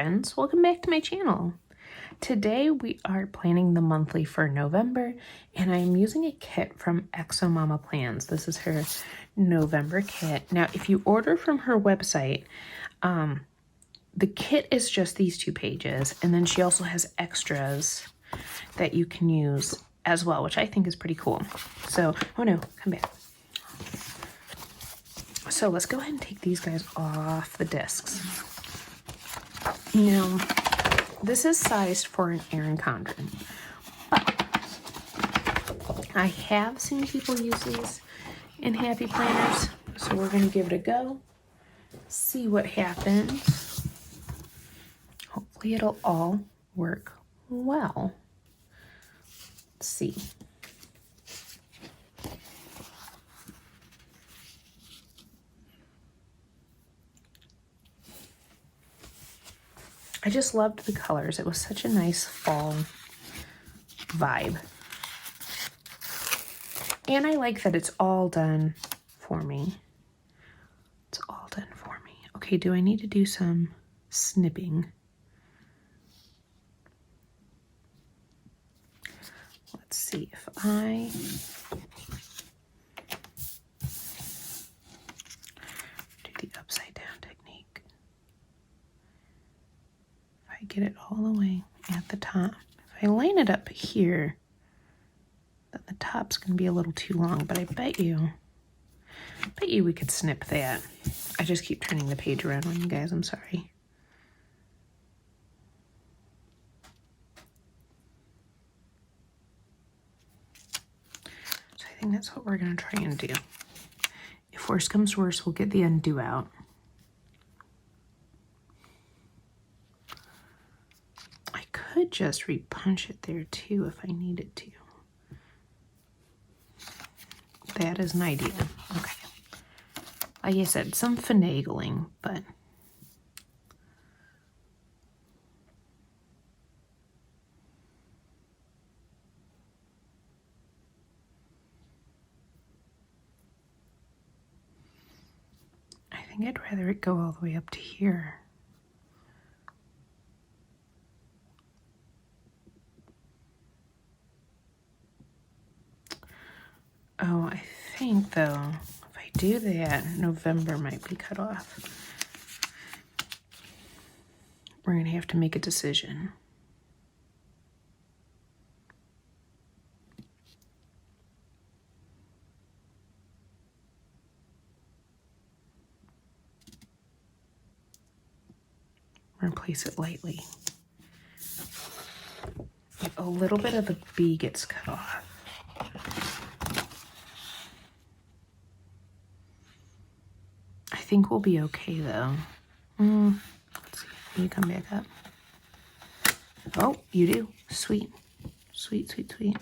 friends, welcome back to my channel. Today we are planning the monthly for November and I'm using a kit from Exo Mama Plans. This is her November kit. Now if you order from her website, the kit is just these 2 pages and then she also has extras that you can use as well, which I think is pretty cool. So, oh no, come back. So let's go ahead and take these guys off the discs. Now, this is sized for an Erin Condren, but I have seen people use these in Happy Planners, so we're going to give it a go, see what happens. Hopefully it'll all work well. Let's see. I just loved the colors. It was such a nice fall vibe. And I like that it's all done for me. It's all done for me. Okay, do I need to do some snipping? Let's see if I do the upside down technique. If I get it all the way at the top. If I line it up here, then the top's gonna be a little too long, but I bet you we could snip that. I just keep turning the page around on you guys, I'm sorry. So I think that's what we're gonna try and do. If worse comes worse, we'll get the undo out. I could just repunch it there too if I needed to. That is an idea. Okay. Like I said, some finagling, but I think I'd rather it go all the way up to here. Oh, I think though, if I do that, November might be cut off. We're gonna have to make a decision. We're gonna place it lightly. If a little bit of the B gets cut off. I think we'll be okay though. Let's see, can you come back up? Oh, you do. Sweet. Sweet, sweet, sweet.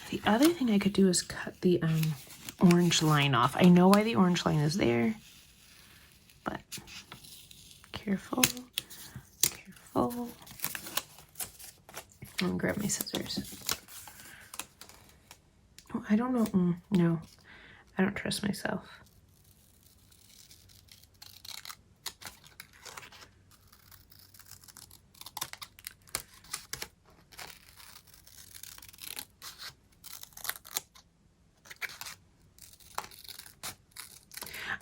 The other thing I could do is cut the orange line off. I know why the orange line is there, but careful, careful. I'm gonna grab my scissors. Oh, I don't know. No, I don't trust myself.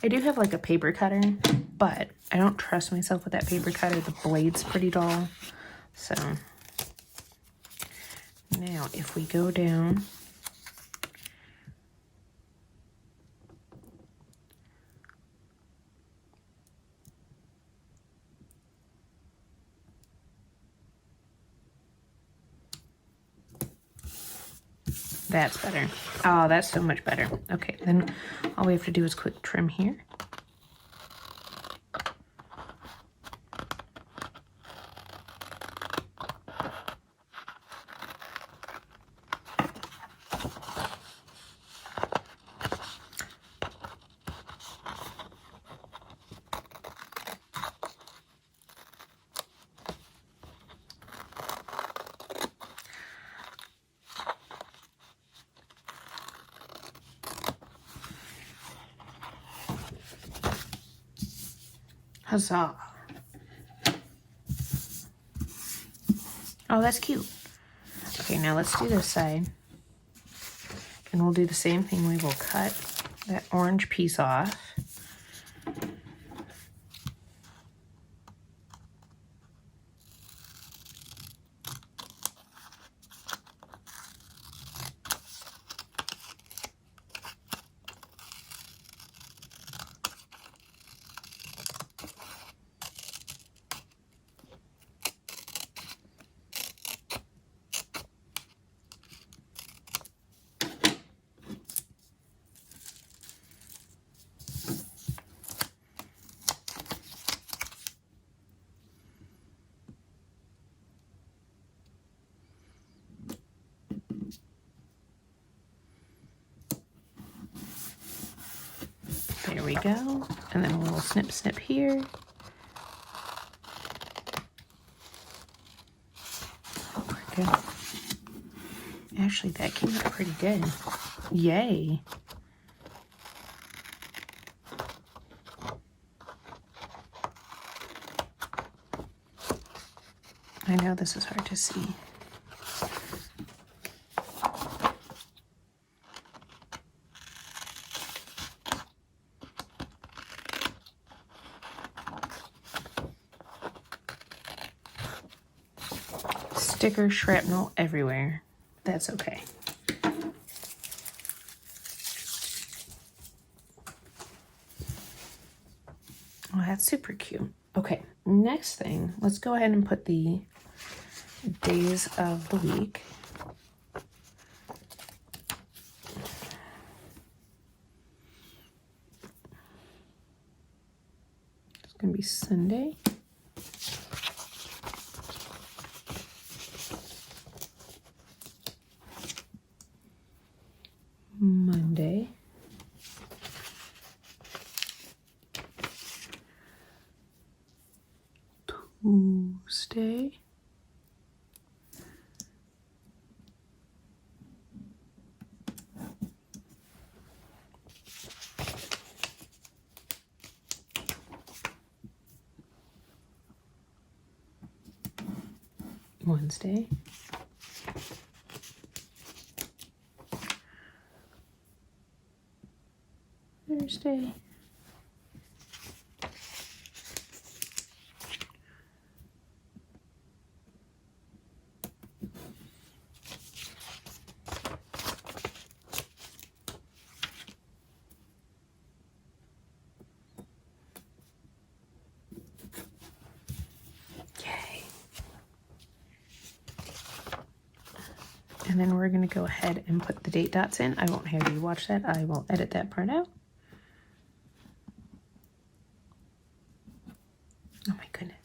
I do have like a paper cutter, but I don't trust myself with that paper cutter. The blade's pretty dull. So now if we go down, that's better. Oh, that's so much better. Okay, then all we have to do is quick trim here. Huzzah. Oh, that's cute. Okay, now let's do this side. And we'll do the same thing. We will cut that orange piece off. There we go. And then a little snip snip here. Good. Actually, that came out pretty good. Yay. I know this is hard to see. Sticker shrapnel everywhere. That's okay. Oh, that's super cute. Okay, next thing, let's go ahead and put the days of the week. It's gonna be Sunday. Monday. Tuesday. Wednesday. Thursday. Yay. And then we're going to go ahead and put the date dots in. I won't have you watch that. I will edit that part out. Oh my goodness.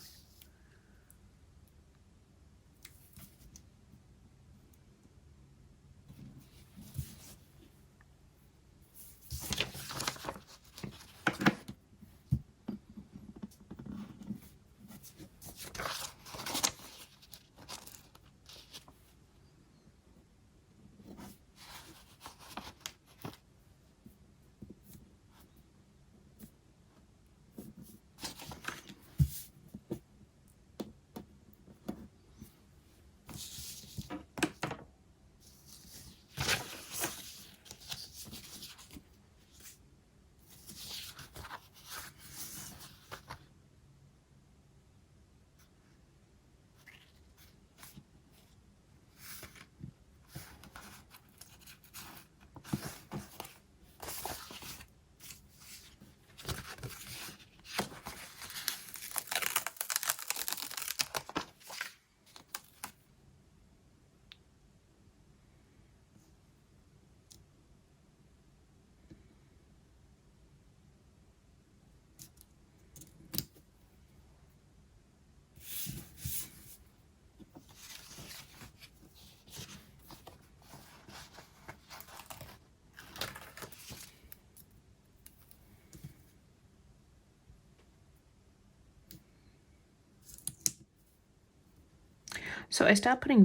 So I stopped putting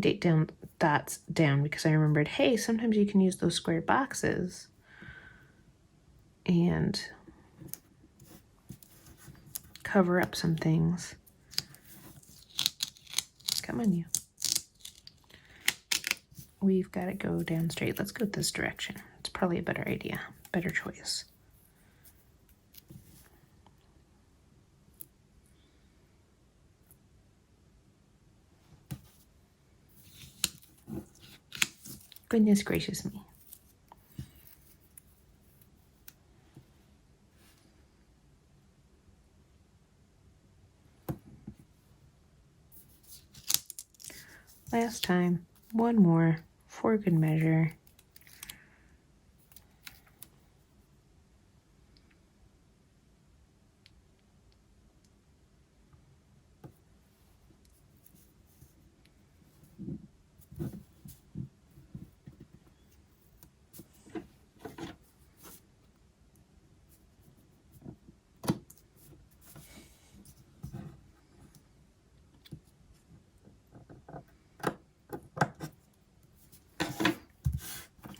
dots down because I remembered, hey, sometimes you can use those square boxes and cover up some things. Come on, you. we've got to go down straight. Let's go this direction. It's probably a better idea, better choice. Goodness gracious me. Last time, one more for good measure.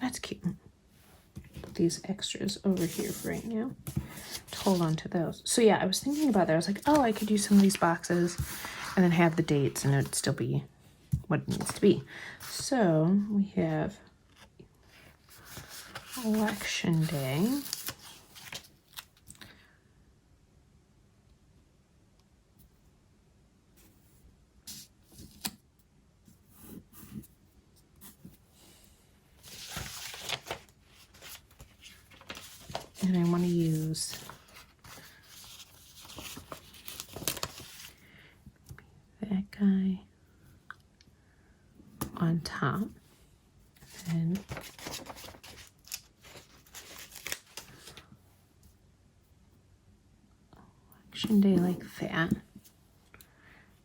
That's cute. Put these extras over here for right now to hold on to those. So yeah, I was thinking about that. I was like, oh, I could use some of these boxes and then have the dates and it'd still be what it needs to be. So we have Election Day. And I want to use that guy on top. And Election Day like that.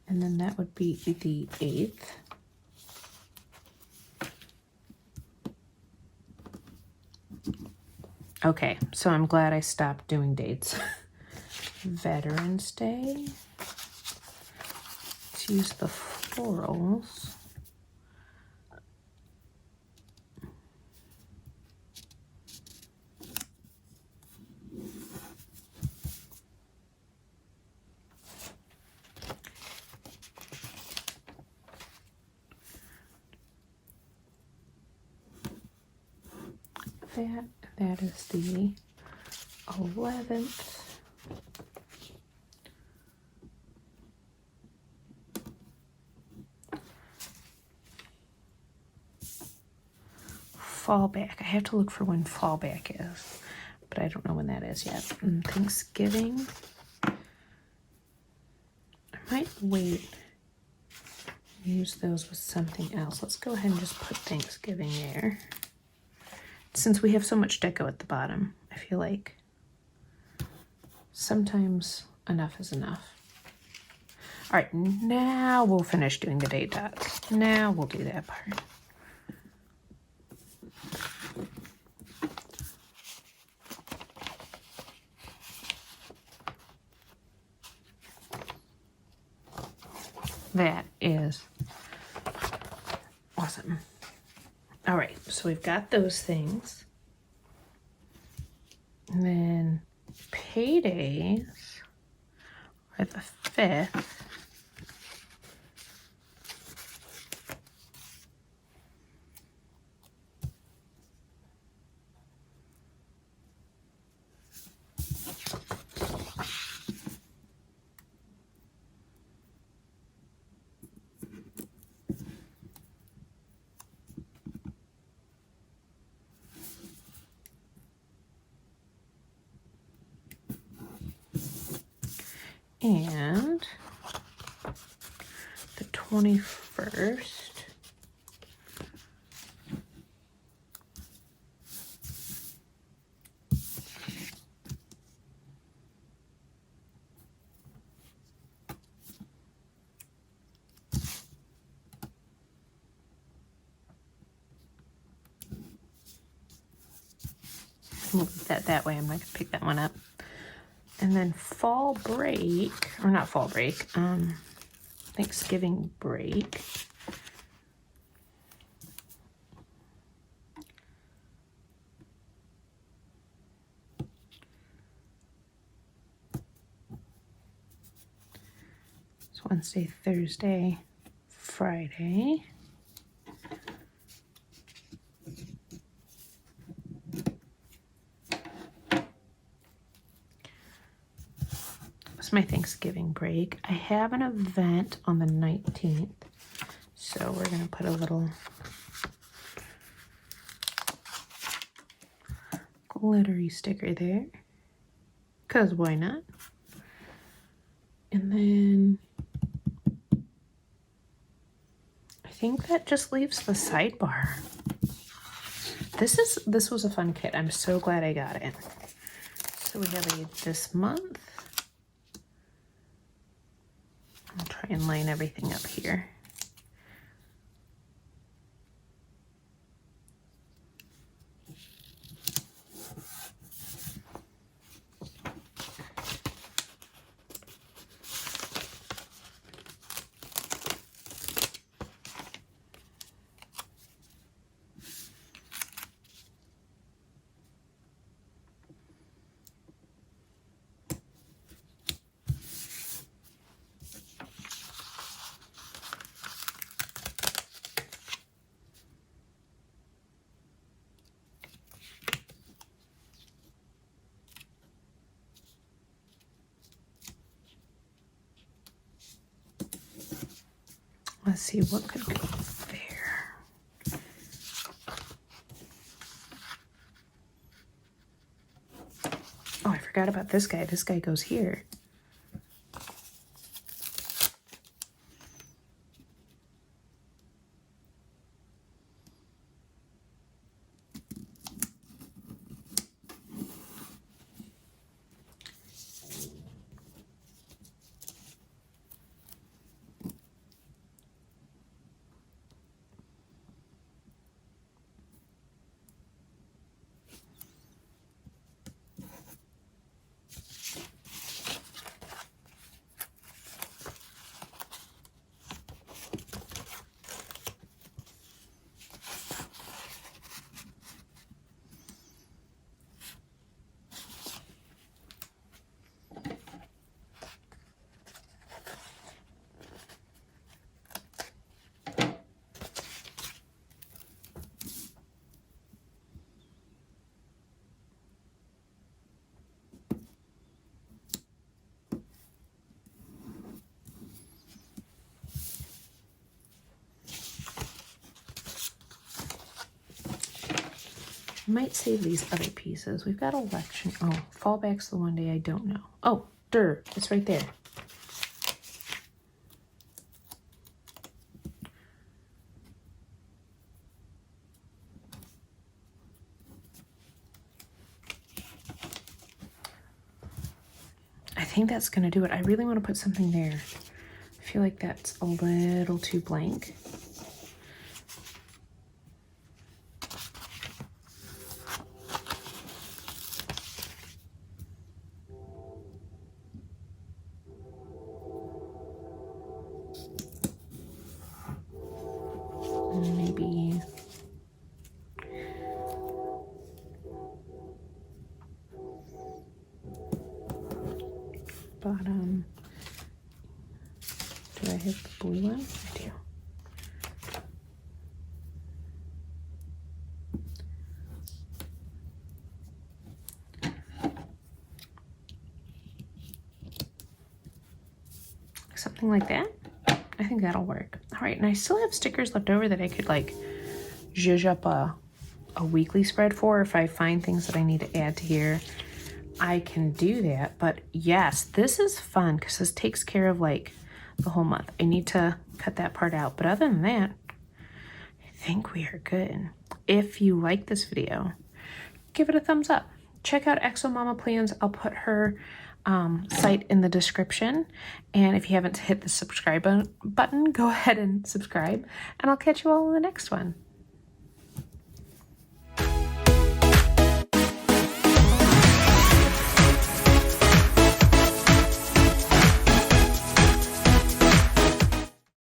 And then that would be the 8th. Okay, so I'm glad I stopped doing dates. Veterans Day. Let's use the florals. That is the 11th. Fallback. I have to look for when fallback is, but I don't know when that is yet. And Thanksgiving. I might wait. Use those with something else. Let's go ahead and just put Thanksgiving there. Since we have so much deco at the bottom, I feel like sometimes enough is enough. All right, now we'll finish doing the date dots. Now we'll do that part. That is awesome. All right, so we've got those things. And then paydays are the 5th. And the 21st. Move that way. I'm not going to pick that one up. And then fall break, or not fall break, Thanksgiving break. It's Wednesday, Thursday, Friday. it's my Thanksgiving break. I have an event on the 19th, so we're gonna put a little glittery sticker there, because why not? And then I think that just leaves the sidebar. This was a fun kit. I'm so glad I got it. So we have a this month. I'll try and line everything up here. Let's see what could go there. Oh, I forgot about this guy. This guy goes here. Might save these other pieces. We've got election. Oh, fallback's the one day I don't know. Oh, it's right there. I think that's gonna do it. I really want to put something there. I feel like that's a little too blank. Maybe bottom. Do I have the blue one? I do. Something like that. I think that'll work. All right, and I still have stickers left over that I could like zhuzh up a weekly spread for. If I find things that I need to add to here, I can do that. But yes, this is fun because this takes care of like the whole month. I need to cut that part out. But other than that, I think we are good. If you like this video, give it a thumbs up. Check out Exo Mama Plans. I'll put her site in the description. And if you haven't hit the subscribe button, go ahead and subscribe. And I'll catch you all in the next one.